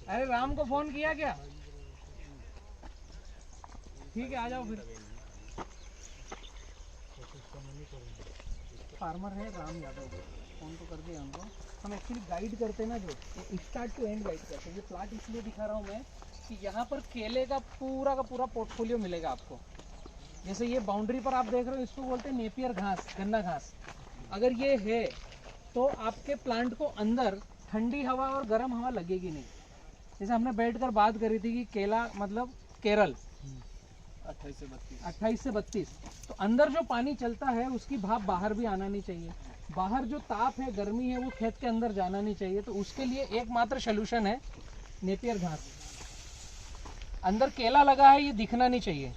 अरे राम को फोन किया क्या? ठीक है, आ जाओ फिर। फार्मर है राम यादव, फोन तो कर दिया उनको। हम एक्चुअली गाइड करते हैं ना, जो स्टार्ट टू एंड गाइड करते हैं। ये प्लाट इसलिए दिखा रहा हूँ मैं कि यहाँ पर केले का पूरा पोर्टफोलियो मिलेगा आपको। जैसे ये बाउंड्री पर आप देख रहे हो, इसको बोलते हैं नेपियर घास, गन्ना घास। अगर ये है तो आपके प्लांट को अंदर ठंडी हवा और गर्म हवा लगेगी नहीं। जैसे हमने बैठकर बात करी थी कि केला मतलब केरल 28 से 32, तो अंदर जो पानी चलता है उसकी भाप बाहर भी आना नहीं चाहिए। बाहर जो ताप है, गर्मी है, वो खेत के अंदर जाना नहीं चाहिए। तो उसके लिए एकमात्र सोल्यूशन है नेपियर घास। अंदर केला लगा है, ये दिखना नहीं चाहिए।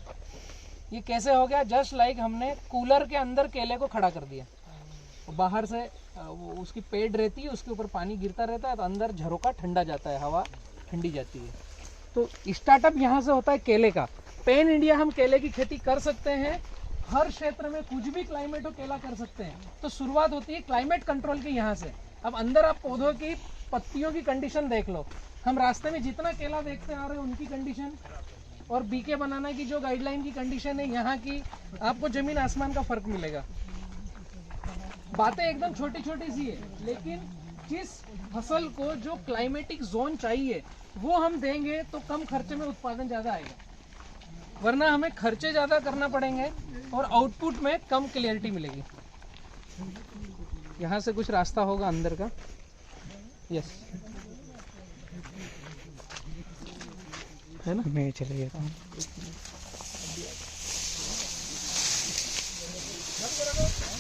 ये कैसे हो गया? जस्ट लाइक हमने कूलर के अंदर केले को खड़ा कर दिया। बाहर से वो उसकी पेड़ रहती है, उसके ऊपर पानी गिरता रहता है, तो अंदर झरोका ठंडा जाता है, हवा ठंडी जाती है। तो स्टार्टअप यहाँ से होता है केले का। पैन इंडिया हम केले की खेती कर सकते हैं। हर क्षेत्र में कुछ भी क्लाइमेट हो केला कर सकते हैं। तो शुरुआत होती है क्लाइमेट कंट्रोल की यहाँ से। अब अंदर आप पौधों की पत्तियों की कंडीशन देख लो। हम रास्ते में जितना केला देखते आ रहे हैं उनकी कंडीशन, और बीके बनाना की जो गाइडलाइन की कंडीशन है यहाँ की, आपको जमीन आसमान का फर्क मिलेगा। बातें एकदम छोटी छोटी सी है, लेकिन जिस फसल को जो क्लाइमेटिक जोन चाहिए वो हम देंगे तो कम खर्चे में उत्पादन ज़्यादा आएगा। वरना हमें खर्चे ज़्यादा करना पड़ेंगे और आउटपुट में कम क्लियरिटी मिलेगी। यहाँ से कुछ रास्ता होगा अंदर का। यस, है ना? मैं चले जाता हूँ।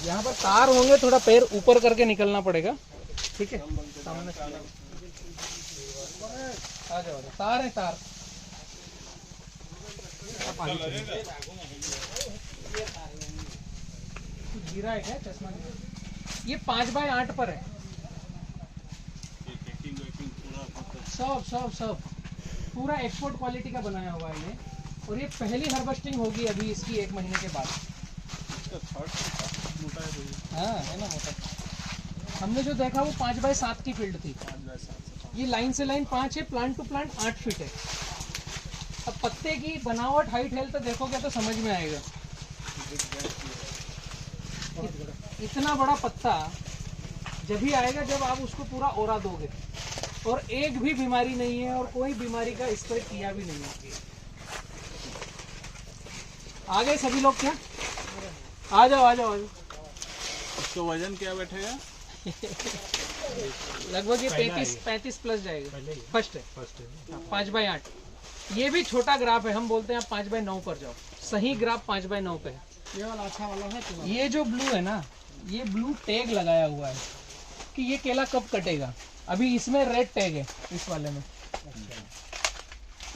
यहाँ पर तार होंगे, थोड़ा पैर ऊपर करके निकलना पड़ेगा। ठीक है, सामने आ जाओ। तार है, तार कुछ गिरा है क्या? चश्मा गिरा। ये 5x8 पर है। सब पूरा एक्सपोर्ट क्वालिटी का बनाया हुआ है ये। और ये पहली हार्वेस्टिंग होगी अभी इसकी 1 महीने के बाद। हाँ, है ना मोटा। हमने जो देखा वो 5x7 की फील्ड थी। ये लाइन से लाइन 5 है, प्लांट टू प्लांट 8 फीट है। अब पत्ते की बनावट, हाइट, हेल्थ देखोगे तो समझ में आएगा। इतना बड़ा पत्ता जब ही आएगा जब आप उसको पूरा ओरा दोगे, और एक भी बीमारी नहीं है, और कोई बीमारी का स्प्रे किया भी नहीं है। आ गए सभी लोग क्या? आ जाओ। इसका वजन क्या बैठेगा? लगभग ये 35 प्लस जाएगा। फर्स्ट है 5x8। ये भी छोटा ग्राफ है, हम बोलते हैं आप 5x9 पर जाओ। सही ग्राफ 5x9 पे है। ये वाला अच्छा वाला है। ये जो ब्लू है ना, ये ब्लू टैग लगाया हुआ है कि ये केला कब कटेगा। अभी इसमें रेड टैग है, इस वाले में।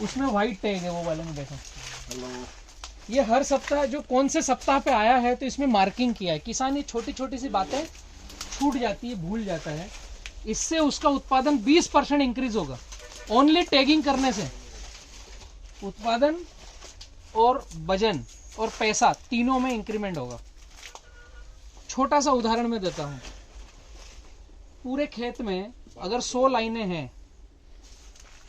उसमें व्हाइट टैग है, वो वाले में देखो। ये हर सप्ताह जो कौन से सप्ताह पे आया है तो इसमें मार्किंग किया है। किसान ये छोटी छोटी सी बातें छूट जाती है, भूल जाता है। इससे उसका उत्पादन 20% इंक्रीज होगा। ओनली टैगिंग करने से उत्पादन और वजन और पैसा तीनों में इंक्रीमेंट होगा। छोटा सा उदाहरण मैं देता हूं। पूरे खेत में अगर 100 लाइनें हैं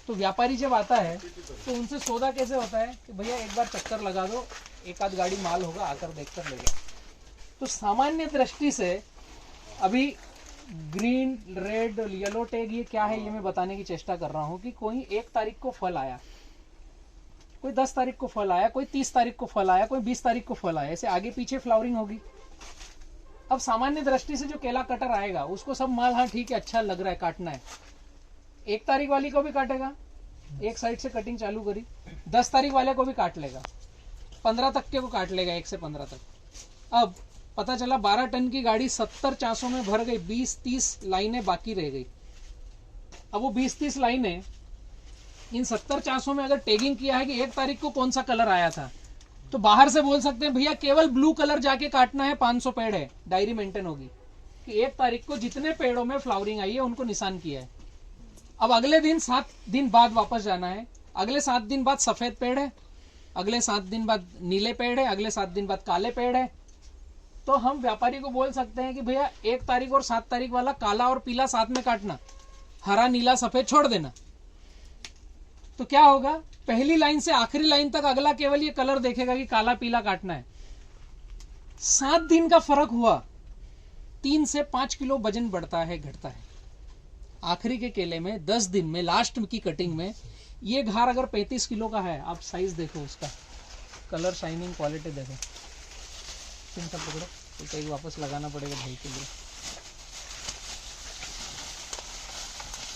तो व्यापारी जब आता है तो उनसे सौदा कैसे होता है कि भैया एक बार चक्कर लगा दो, एक आध गाड़ी माल होगा, आकर देखकर ले जाओ। तो सामान्य दृष्टि से अभी ग्रीन, रेड, येलो टैग ये क्या है ये मैं बताने की चेष्टा कर रहा हूँ कि कोई 1 तारीख को फल आया, कोई 10 तारीख को फल आया, कोई 30 तारीख को फल आया, कोई 20 तारीख को फल आया, ऐसे आगे पीछे फ्लावरिंग होगी। अब सामान्य दृष्टि से जो केला कटर आएगा उसको सब माल, हाँ ठीक है, अच्छा लग रहा है, काटना है। 1 तारीख वाली को भी काटेगा, एक साइड से कटिंग चालू करी, 10 तारीख वाले को भी काट लेगा, 15 तक के को काट लेगा, 1 से 15 तक। अब पता चला 12 टन की गाड़ी 70 चांसों में भर गई, 20-30 लाइनें बाकी रह गई। अब वो 20-30 लाइनें, इन 70 चांसों में अगर टैगिंग किया है कि 1 तारीख को कौन सा कलर आया था, तो बाहर से बोल सकते हैं भैया केवल ब्लू कलर जाके काटना है, 500 पेड़ है, डायरी मेंटेन होगी कि 1 तारीख को जितने पेड़ों में फ्लावरिंग आई है उनको निशान किया है। अब अगले दिन 7 दिन बाद वापस जाना है, अगले 7 दिन बाद सफेद पेड़ है, अगले 7 दिन बाद नीले पेड़ है, अगले 7 दिन बाद काले पेड़ है। तो हम व्यापारी को बोल सकते हैं कि भैया 1 तारीख और 7 तारीख वाला काला और पीला साथ में काटना, हरा नीला सफेद छोड़ देना। तो क्या होगा, पहली लाइन से आखिरी लाइन तक अगला केवल ये कलर देखेगा कि काला पीला काटना है। 7 दिन का फर्क हुआ, 3 से 5 किलो वजन बढ़ता है, घटता है। आखिरी के केले में 10 दिन में, लास्ट की कटिंग में, ये घार अगर 35 किलो का है, आप साइज देखो उसका, कलर, शाइनिंग, क्वालिटी देखो। इन सब पकड़ो, तो कहीं वापस लगाना पड़ेगा भाई के लिए।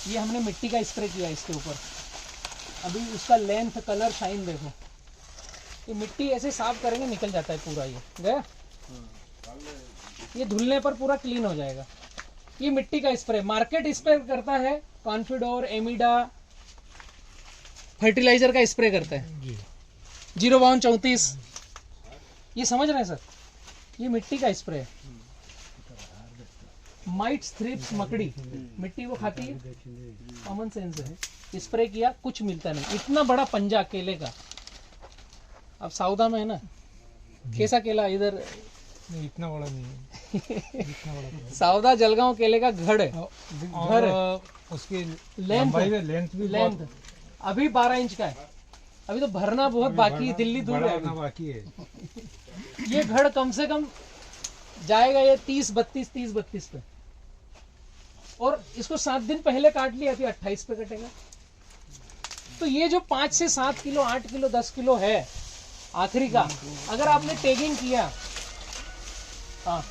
ये हमने मिट्टी का स्प्रे किया इसके ऊपर, अभी उसका लेंथ, कलर, शाइन देखो। ये मिट्टी ऐसे साफ करेंगे निकल जाता है पूरा, ये गया, ये धुलने पर पूरा क्लीन हो जाएगा। ये मिट्टी का स्प्रे मार्केट स्प्रे करता है, कॉन्फिडोर, एमिडा फर्टिलाइजर का स्प्रे करता है, 05234, ये समझ रहे हैं सर, ये मिट्टी का स्प्रे है। माइट्स, थ्रिप्स, मकड़ी मिट्टी को खाती है, कॉमन सेंस है। स्प्रे किया, कुछ मिलता नहीं। इतना बड़ा पंजा केले का, अब सौदा में है ना, कैसा केला इधर नहीं, इतना बड़ा नहीं है। इतना बड़ा सौदा जलगांव केले का घड़ है, घर है। और उसकी लेंथ लेंथ भी बहुत लेंथ अभी 12 इंच का है, अभी तो भरना बहुत बाकी है, दिल्ली दूर है बढ़ाना अभी। बाकी है। ये घड़ कम से कम जाएगा ये 30-32 पे, और इसको 7 दिन पहले काट लिया, फिर 28 पे कटेगा। तो ये जो 5 से 7 किलो, 8 किलो, 10 किलो है आखिरी का, अगर आपने टैगिंग किया, हाँ,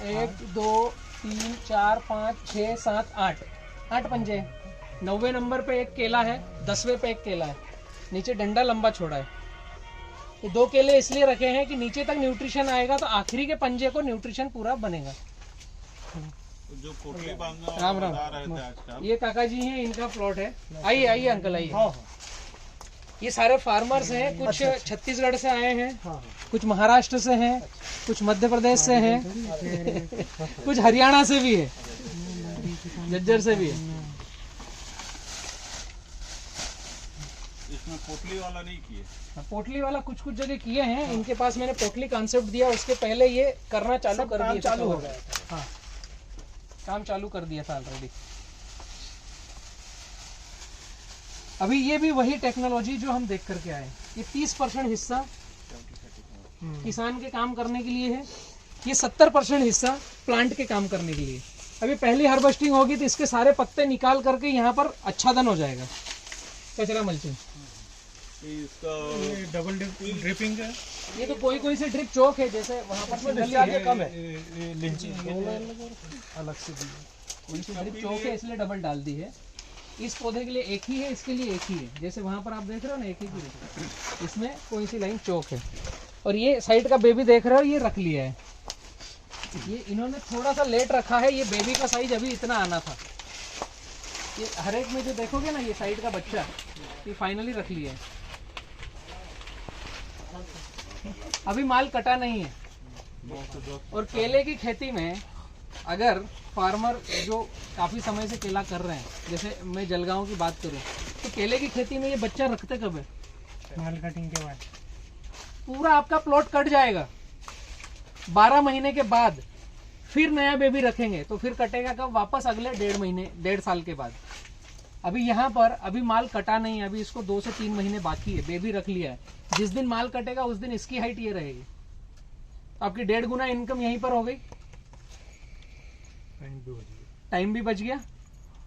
1 2 3 4 5 6 7 8 पंजे हैं। 90 नंबर पे एक केला है, 10वें पे एक केला है, नीचे डंडा लंबा छोड़ा है। ये 2 केले इसलिए रखे हैं कि नीचे तक न्यूट्रिशन आएगा, तो आखिरी के पंजे को न्यूट्रिशन पूरा बनेगा। जो पोटली बांधना राम राम। बता रहे थे आज का, ये काका जी हैं, इनका प्लॉट है। आइए आइए अंकल आइए। ये सारे फार्मर्स हैं, कुछ छत्तीसगढ़ से आए हैं, कुछ महाराष्ट्र से हैं, कुछ मध्य प्रदेश से हैं, कुछ हरियाणा से भी है, जज्जर से भी है। इसमें पोटली वाला नहीं किए। पोटली वाला कुछ कुछ जगह किए हैं, इनके पास मैंने पोटली कॉन्सेप्ट दिया, उसके पहले ये करना चालू कर दिया, चालू हो गया। हाँ, काम चालू कर दिया था ऑलरेडी। अभी ये भी वही टेक्नोलॉजी जो हम देख करके आए, ये 30% हिस्सा किसान के काम करने के लिए है, ये 70% हिस्सा प्लांट के काम करने के लिए। अभी पहली हार्वेस्टिंग होगी तो इसके सारे पत्ते निकाल करके यहाँ पर आच्छादन हो जाएगा, कचरा मल्चिंग। इसका डबल ड्रिपिंग है। ये तो कोई से ड्रिप चौक है, जैसे वहाँ पर सिंगल ही है, कम है, लिंचिंग अलग से दी है। कोई सी ड्रिप चौक है इसलिए डबल डाल दी है। इस पौधे के लिए एक ही है, इसके लिए एक ही है, जैसे वहाँ पर आप देख रहे हो ना, एक ही की, इसमें कोई सी लाइन चौक है। और ये साइड का बेबी देख रहे हो, ये रख लिया है, ये इन्होंने थोड़ा सा लेट रखा है। ये बेबी का साइज अभी इतना आना था, ये हर एक में जो देखोगे ना, ये साइड का बच्चा ये फाइनली रख लिया है। अभी माल कटा नहीं है। और केले की खेती में अगर फार्मर जो काफी समय से केला कर रहे हैं, जैसे मैं जलगांव की बात करूं, तो केले की खेती में ये बच्चा रखते कब है? माल कटिंग के बाद पूरा आपका प्लॉट कट जाएगा, 12 महीने के बाद फिर नया बेबी रखेंगे, तो फिर कटेगा कब? वापस अगले 1.5 साल के बाद। अभी यहाँ पर अभी माल कटा नहीं है, अभी इसको 2 से 3 महीने बाकी है, बेबी रख लिया है। जिस दिन माल कटेगा उस दिन इसकी हाइट ये रहेगी, तो आपकी 1.5 गुना इनकम यहीं पर हो गई, टाइम भी बच गया,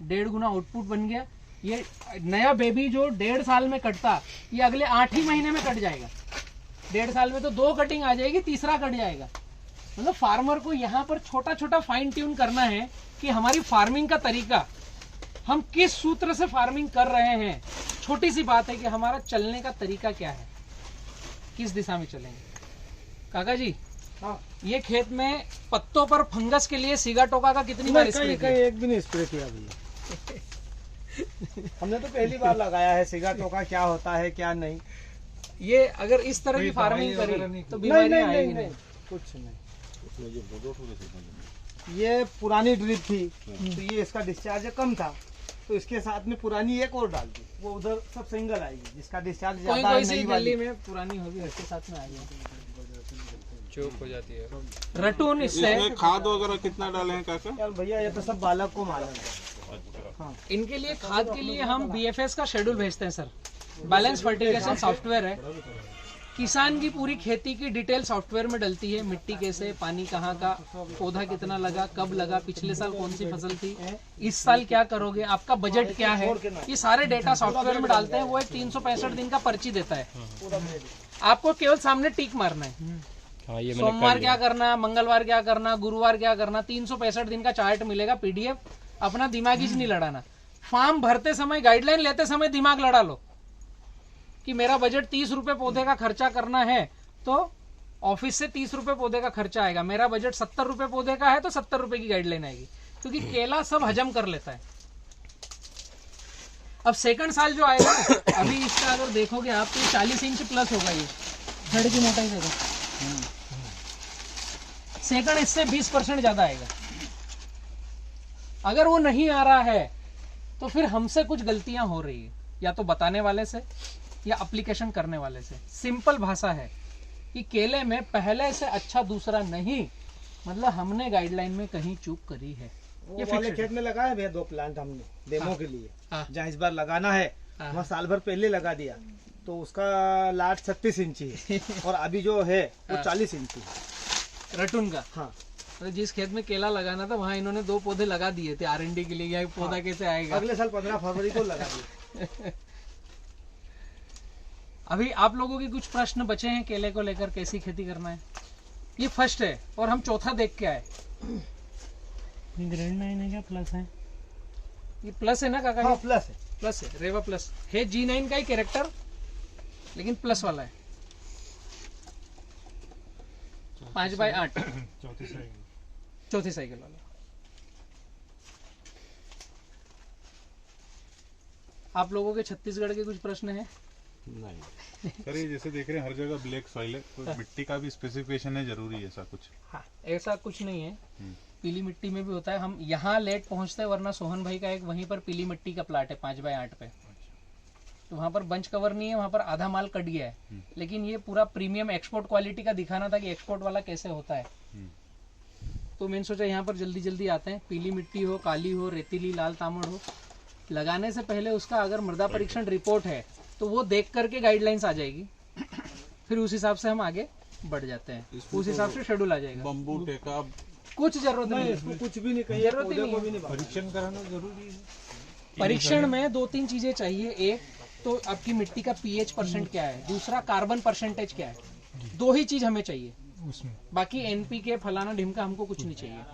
1.5 गुना आउटपुट बन गया। ये नया बेबी जो 1.5 साल में कटता, ये अगले 8 ही महीने में कट जाएगा। 1.5 साल में तो 2 कटिंग आ जाएगी, तीसरा कट जाएगा। मतलब फार्मर को यहाँ पर छोटा छोटा फाइन ट्यून करना है कि हमारी फार्मिंग का तरीका, हम किस सूत्र से फार्मिंग कर रहे हैं। छोटी सी बात है कि हमारा चलने का तरीका क्या है, किस दिशा में चलेंगे। काका जी, हाँ, ये खेत में पत्तों पर फंगस के लिए सिगाटोका का कितनी बार स्प्रे किया? एक भी नहीं स्प्रे किया भैया। हमने तो पहली बार लगाया है। सिगाटोका क्या होता है क्या नहीं, ये अगर इस तरह की फार्मिंग करी तो बीमारी आएगी नहीं। कुछ नहीं। ये पुरानी ड्रिप थी, तो ये इसका डिस्चार्ज कम था, तो इसके साथ में पुरानी एक और डाल दी, वो उधर सब सिंगल आएगी, जिसका डिस्चार्ज ज्यादा है। कोई सी गली में पुरानी होगी, उसके साथ में आ गया। चौक हो जाती है। रटून इससे इसमें खाद वगैरह कितना डाले हैं काका? यार भैया ये तो सब बालक को मालूम है। अच्छा। इनके लिए खाद के लिए हम BFS का शेड्यूल भेजते हैं सर। बैलेंस फर्टिलाइजेशन सॉफ्टवेयर है, किसान की पूरी खेती की डिटेल सॉफ्टवेयर में डलती है। मिट्टी कैसे, पानी कहाँ का, पौधा कितना लगा, कब लगा, पिछले साल कौन सी फसल थी, इस साल क्या करोगे, आपका बजट क्या है, ये सारे डेटा सॉफ्टवेयर में डालते हैं। वो एक 365 दिन का पर्ची देता है, आपको केवल सामने टिक मारना है। हाँ, ये मैंने सोमवार क्या करना, मंगलवार क्या करना, गुरुवार क्या करना, 365 दिन का चार्ट मिलेगा PDF। अपना दिमाग ही नहीं लड़ाना। फॉर्म भरते समय, गाइडलाइन लेते समय दिमाग लड़ा लो कि मेरा बजट 30 रुपए पौधे का खर्चा करना है तो ऑफिस से 30 रुपए पौधे का खर्चा आएगा। मेरा बजट 70 रुपए पौधे का है तो 70 रुपए की गाइडलाइन आएगी, क्योंकि केला सब हजम कर लेता है। अब सेकंड साल जो आएगा ना, अभी इसका अगर देखोगे आप तो 40 इंच प्लस होगा। ये जड़ की मोटाई देखो, सेकंड इससे 20% ज्यादा आएगा। अगर वो नहीं आ रहा है तो फिर हमसे कुछ गलतियां हो रही है, या तो बताने वाले से या एप्लीकेशन करने वाले से। सिंपल भाषा है कि केले में पहले से अच्छा दूसरा नहीं, मतलब हमने गाइडलाइन में कहीं चूक करी है। ये वाले खेत में लगाया है भैया 2 प्लांट हमने डेमो के लिए। जहाँ इस बार लगाना है वहाँ साल भर पहले लगा दिया, तो उसका लाट 36 इंची है और अभी जो है वो 40 इंची है रटून का। हाँ, तो जिस खेत में केला लगाना था वहाँ इन्होंने 2 पौधे लगा दिए थे R&D के लिए। यह पौधा कैसे आएगा, अगले साल 15 फरवरी को लगा दिया। अभी आप लोगों के कुछ प्रश्न बचे हैं केले को लेकर, कैसी खेती करना है। ये फर्स्ट है और हम चौथा देख के आए। ग्रेड 9 है क्या, प्लस है? ये प्लस है ना काका? हाँ, ये प्लस है। प्लस है, रेवा प्लस है। G9 का ही कैरेक्टर, लेकिन प्लस वाला है। 5x8 चौथी साइकिल वाला। आप लोगों के छत्तीसगढ़ के कुछ प्रश्न हैं? नहीं सर, ये जैसे देख रहे हैं हर जगह ब्लैक सॉइल है, तो मिट्टी का भी स्पेसिफिकेशन है, जरूरी है ऐसा कुछ? हाँ, ऐसा कुछ नहीं है। पीली मिट्टी में भी होता है। हम यहाँ लेट पहुंचते हैं, वरना सोहन भाई का एक वहीं पर पीली मिट्टी का प्लाट है 5x8 पे। तो वहाँ पर बंच कवर नहीं है, वहाँ पर आधा माल कट गया है। लेकिन ये पूरा प्रीमियम एक्सपोर्ट क्वालिटी का दिखाना था कि एक्सपोर्ट वाला कैसे होता है। तो मैंने सोचा यहाँ पर जल्दी जल्दी आते हैं। पीली मिट्टी हो, काली हो, रेतीली, लाल तामड़ हो, लगाने से पहले उसका अगर मृदा परीक्षण रिपोर्ट है तो वो देख करके गाइडलाइंस आ जाएगी। फिर उस हिसाब से हम आगे बढ़ जाते हैं, उस हिसाब से शेड्यूल आ जाएगा। बम्बू टेका कुछ जरूरत नहीं है, इसको कुछ भी नहीं, कहीं जरूरत ही पौधे को नहीं भी है। नहीं परीक्षण कराना जरूरी है। परीक्षण में 2-3 चीजें चाहिए। एक तो आपकी मिट्टी का pH % क्या है, दूसरा कार्बन परसेंटेज क्या है। 2 ही चीज हमें चाहिए उसमें, बाकी NPK फलाना ढिमका हमको कुछ नहीं चाहिए।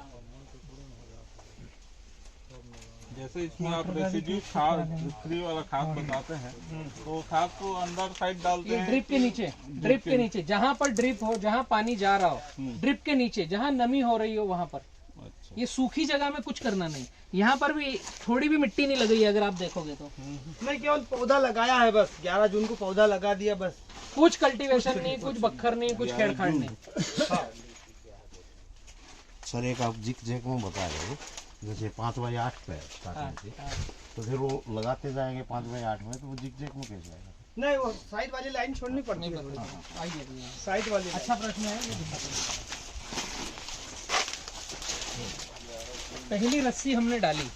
जैसे इसमें आप रेसिड्यू खाद, फ्री वाला खाद बताते हैं, तो खाद को अंदर साइड डालते ये हैं ड्रिप के नीचे, ड्रिप के नीचे जहाँ पर ड्रिप हो, जहाँ पानी जा रहा हो, ड्रिप के नीचे जहाँ नमी हो रही हो वहां पर। अच्छा। ये सूखी जगह में कुछ करना नहीं। यहाँ पर भी थोड़ी भी मिट्टी नहीं लग रही है, अगर आप देखोगे तो। नहीं, केवल पौधा लगाया है बस, 11 जून को पौधा लगा दिया बस। कुछ कल्टीवेशन नहीं, कुछ बखर नहीं, कुछ छेड़छाड़ नहीं। सर एक आप जिक जैक में बता रहे हो, जैसे 5x8 पे स्टार्टिंग से, तो फिर वो लगाते जाएंगे 5x8 में, तो वो जिक जैक में कैसे आएगा? नहीं, वो साइड वाली लाइन छोड़नी पड़ती है। आइए, साइड वाली अच्छा प्रश्न है, ये दिखाता हूं। पहली रस्सी हमने डाली,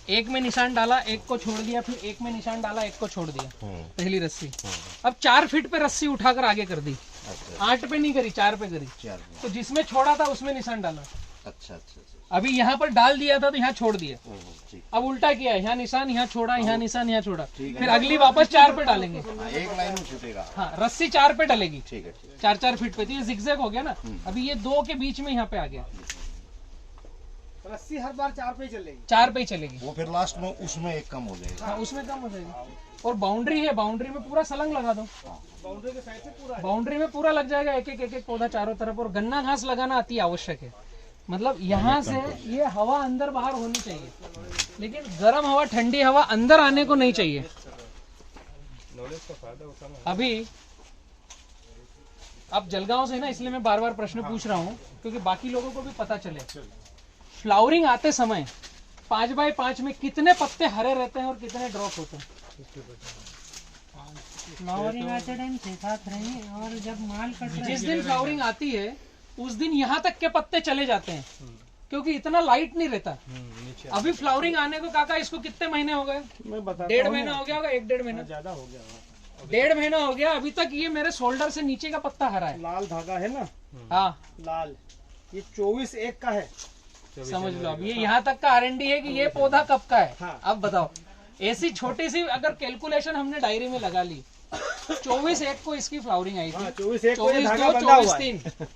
एक में निशान डाला, एक को छोड़ दिया, फिर एक में निशान डाला, एक को छोड़ दिया। पहली रस्सी। अब 4 फीट पे रस्सी उठाकर आगे कर दी। 8 पे नहीं करी, 4 पे करी। तो जिसमें छोड़ा था उसमें निशान डाला। अच्छा। अभी यहाँ पर डाल दिया था तो यहाँ छोड़ दिया। अब उल्टा किया, यहाँ निशान, यहाँ छोड़ा, यहाँ निशान, यहाँ छोड़ा। फिर अगली वापस 4 पे डालेंगे। एक लाइन में छूटेगा। हाँ, रस्सी 4 पे डलेगी। ठीक है। 4-4 फीट पे। तो ये जिगजैग हो गया ना। अभी ये 2 के बीच में यहाँ पे आ गया। रस्सी हर बार 4 पे ही चलेगी। 4 पे ही चलेगी। वो फिर लास्ट में उसमें एक कम हो जाएगा। हाँ, उसमें कम हो जाएगी। और बाउंड्री है, बाउंड्री में पूरा सलंग लगा दो। बाउंड्री के साइड से पूरा है। बाउंड्री में पूरा लग जाएगा, एक एक पौधा चारों तरफ। और गन्ना घास लगाना अति आवश्यक है। मतलब यहाँ से ये हवा अंदर बाहर होनी चाहिए, लेकिन गर्म हवा, ठंडी हवा अंदर आने को नहीं चाहिए। अभी आप जलगांव से ना, इसलिए मैं बार बार प्रश्न पूछ रहा हूँ, क्योंकि बाकी लोगों को भी पता चले। फ्लावरिंग आते समय 5x5 में कितने पत्ते हरे रहते हैं और कितने ड्रॉप होते हैं? फ्लावरिंग आते टाइम साथ रहेंगे और जब माल कट रहा है जिस दिन फ्लावरिंग आती है उस दिन यहाँ तक के पत्ते चले जाते हैं, क्योंकि इतना लाइट नहीं रहता। अभी फ्लावरिंग आने को काका इसको कितने महीने हो गए? मैं बता 1.5 महीना हो गया होगा, 1-1.5 महीना, ज्यादा हो गया। 1.5 महीना हो गया। अभी तक ये मेरे शोल्डर से नीचे का पत्ता हरा है। लाल धागा है ना, हाँ लाल, ये 24/1 का है। समझ लो। अब ये यहाँ तक का R&D है कि ये पौधा कब का है। हाँ। अब बताओ, ऐसी छोटी सी अगर कैलकुलेशन हमने डायरी में लगा ली, 24/1 को इसकी फ्लावरिंग आई थी, 24/1 को ये 24/2, धागा बंधा हुआ है। 24/3,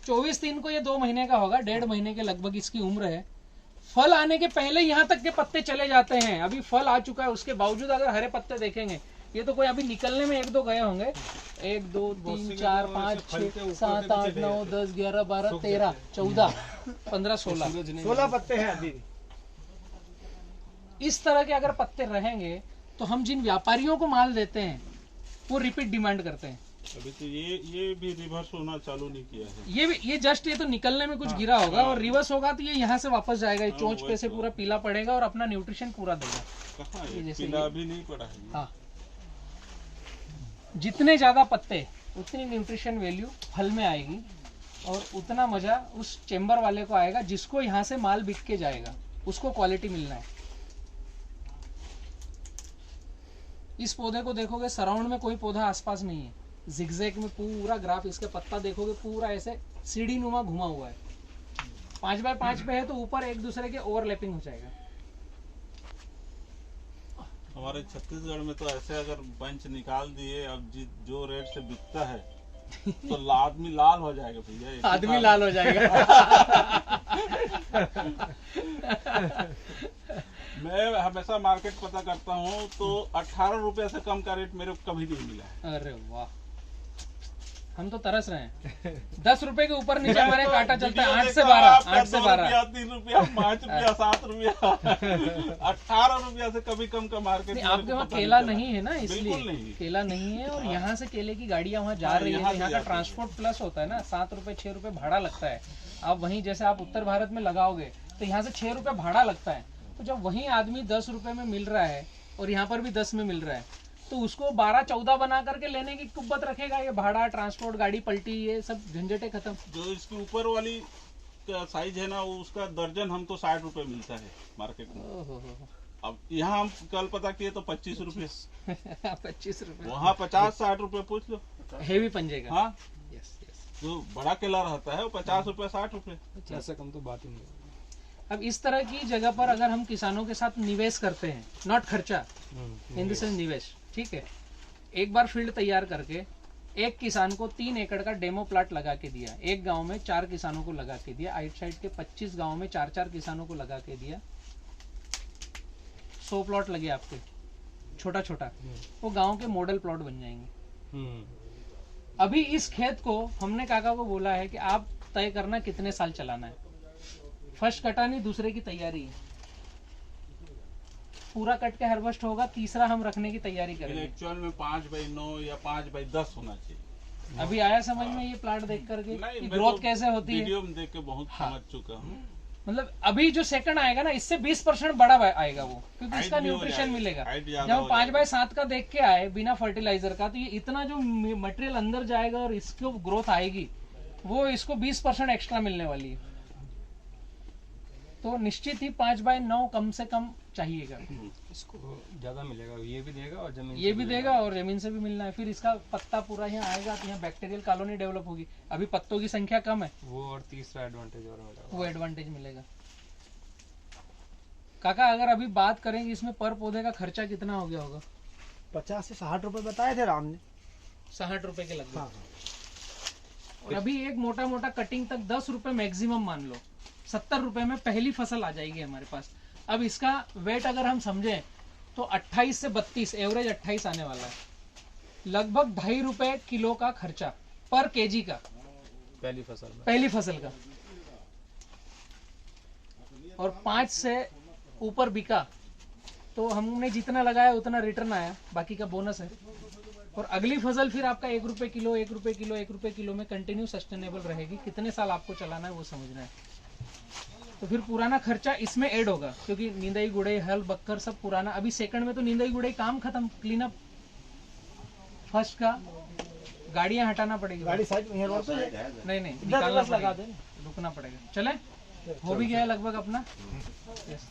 24/3 को ये 2 महीने का होगा, 1.5 महीने के लगभग इसकी उम्र है। फल आने के पहले यहाँ तक के पत्ते चले जाते हैं। अभी फल आ चुका है, उसके बावजूद अगर हरे पत्ते देखेंगे, ये तो कोई अभी निकलने में 1-2 गए होंगे। 1 2 3 4 5 6 7 8 9 10 11 12 13 14 15 16 पत्ते हैं अभी। इस तरह के अगर पत्ते रहेंगे तो हम जिन व्यापारियों को माल देते हैं वो रिपीट डिमांड करते हैं। अभी तो ये भी रिवर्स होना चालू नहीं किया है। ये जस्ट ये तो निकलने में कुछ गिरा होगा और रिवर्स होगा तो ये यहाँ से वापस जाएगा, ये चोंच पे से पूरा पीला पड़ेगा और अपना न्यूट्रिशन पूरा देगा। कहाँ ये है? जैसे पीला अभी नहीं पड़ा है। हाँ, जितने ज्यादा पत्ते उतनी न्यूट्रिशन वैल्यू फल में आएगी और उतना मजा उस चेम्बर वाले को आएगा जिसको यहाँ से माल बिक के जाएगा, उसको क्वालिटी मिलना है। इस पौधे को देखोगे सराउंड में कोई पौधा आसपास नहीं है, जिगजैग में पूरा ग्राफ, इसका पत्ता देखोगे पूरा ऐसे सीढ़ी नुमा घुमा हुआ है। 5x5 पे है तो ऊपर एक दूसरे के ओवरलैपिंग हो जाएगा। हमारे छत्तीसगढ़ में तो ऐसे अगर बंच निकाल दिए, अब जो रेट से बिकता है तो आदमी लाल हो जाएगा भैया। आदमी लाल हो जाएगा। मैं हमेशा मार्केट पता करता हूँ तो 18 रुपए से कम का रेट मेरे को कभी नहीं मिला है। अरे वाह, हम तो तरस रहे हैं। 10 रुपए के ऊपर नीचे हमारे काटा चलता है 8 से 12, 8 से 12, 3 रुपया, 5 रुपया, 7 रुपया, 18 रुपया से कभी कम का मार्केट। नहीं, आपके वहाँ केला नहीं है ना, बिल्कुल इसलिए नहीं। केला नहीं है और यहाँ से केले की गाड़ियाँ वहाँ जा रही है, तो यहाँ का ट्रांसपोर्ट प्लस होता है ना, 7 रुपए 6 रुपए भाड़ा लगता है। आप वहीं जैसे आप उत्तर भारत में लगाओगे तो यहाँ से 6 रुपए भाड़ा लगता है, तो जब वहीं आदमी 10 रुपए में मिल रहा है और यहाँ पर भी 10 में मिल रहा है तो उसको 12-14 बना करके लेने की कुब्बत रखेगा। ये भाड़ा, ट्रांसपोर्ट, गाड़ी पलटी, ये सब झंझटे खत्म। जो इसके ऊपर वाली साइज है ना, उसका दर्जन हमको 60 रुपए मिलता है मार्केट में। अब यहाँ हम कल पता किए तो 25 रुपए। 25 रुपए, वहाँ 50-60 रुपए पूछ लो। हेवी पंजे का। हाँ, यस यस। जो बड़ा केला रहता है वो 50 रुपए 60 रुपए। ऐसा कम तो बात ही नहीं। अब इस तरह की जगह पर अगर हम किसानों के साथ निवेश करते हैं, नॉट खर्चा, इन द सेंस निवेश, ठीक है, एक बार फील्ड तैयार करके एक किसान को 3 एकड़ का डेमो प्लाट लगा के दिया, एक गांव में 4 किसानों को लगा के दिया, आइट साइड के 25 गांव में 4-4 किसानों को लगा के दिया, 100 प्लॉट लगे आपके, छोटा छोटा, वो गांव के मॉडल प्लॉट बन जाएंगे। अभी इस खेत को हमने काका को बोला है कि आप तय करना कितने साल चलाना है। फर्स्ट कटानी, दूसरे की तैयारी है, पूरा कट के हार्वेस्ट होगा, तीसरा हम रखने की तैयारी करेंगे। एक्चुअल में 5x9 या 5x10 होना चाहिए। अभी आया समझ में ये प्लाट देख करके कि ग्रोथ कैसे होती है। वीडियो में देख के बहुत समझ चुका हूँ। मतलब अभी जो सेकंड आएगा ना, इससे 20% बड़ा आएगा वो, क्योंकि इसका भी हो न्यूट्रिशन जाएगा, मिलेगा। हाइट जब ज्यादा हम हो 5x7 का देख के आए बिना फर्टिलाइजर का, तो ये इतना जो मटेरियल अंदर जाएगा और इसको ग्रोथ आएगी, वो इसको 20% एक्स्ट्रा मिलने वाली है। तो निश्चित ही 5x9 कम से कम चाहिएगा। इसको ज्यादा मिलेगा, ये भी देगा और जमीन ये भी देगा और जमीन से भी मिलना है। फिर इसका पत्ता पूरा यहाँ आएगा तो यहाँ बैक्टीरियल कॉलोनी डेवलप होगी। अभी पत्तों की संख्या कम है, वो और तीसरा एडवांटेज और मिलेगा, वो एडवांटेज मिलेगा। काका अगर अभी बात करें कि इसमें पर पौधे का खर्चा कितना हो गया होगा? 50 से 60 रुपए बताए थे राम ने। 60 रुपए के लगभग। हाँ। और अभी एक मोटा मोटा कटिंग तक 10 रुपए मैक्सिमम मान लो, 70 रुपए में पहली फसल आ जाएगी हमारे पास। अब इसका वेट अगर हम समझें तो 28 से 32, एवरेज 28 आने वाला है। लगभग 2.5 रुपए किलो का खर्चा पर केजी का पहली फसल में, पहली फसल का। और 5 से ऊपर बिका तो हमने जितना लगाया उतना रिटर्न आया, बाकी का बोनस है। और अगली फसल फिर आपका 1 रुपए किलो 1 रुपए किलो 1 रुपए किलो में कंटिन्यू सस्टेनेबल रहेगी। कितने साल आपको चलाना है वो समझना है। तो फिर पुराना खर्चा इसमें ऐड होगा, क्योंकि नींदाई गुड़ाई हल बक्कर सब पुराना। अभी सेकंड में तो नींदाई गुड़ाई काम खत्म, क्लीन अप। फर्स्ट का गाड़ियां हटाना पड़ेगी। गाड़ी साइड में रोड पे नहीं नहीं इधर निकालना लगा पड़ेगा, दे। रुकना पड़ेगा। चले हो भी गया लगभग अपना। यस।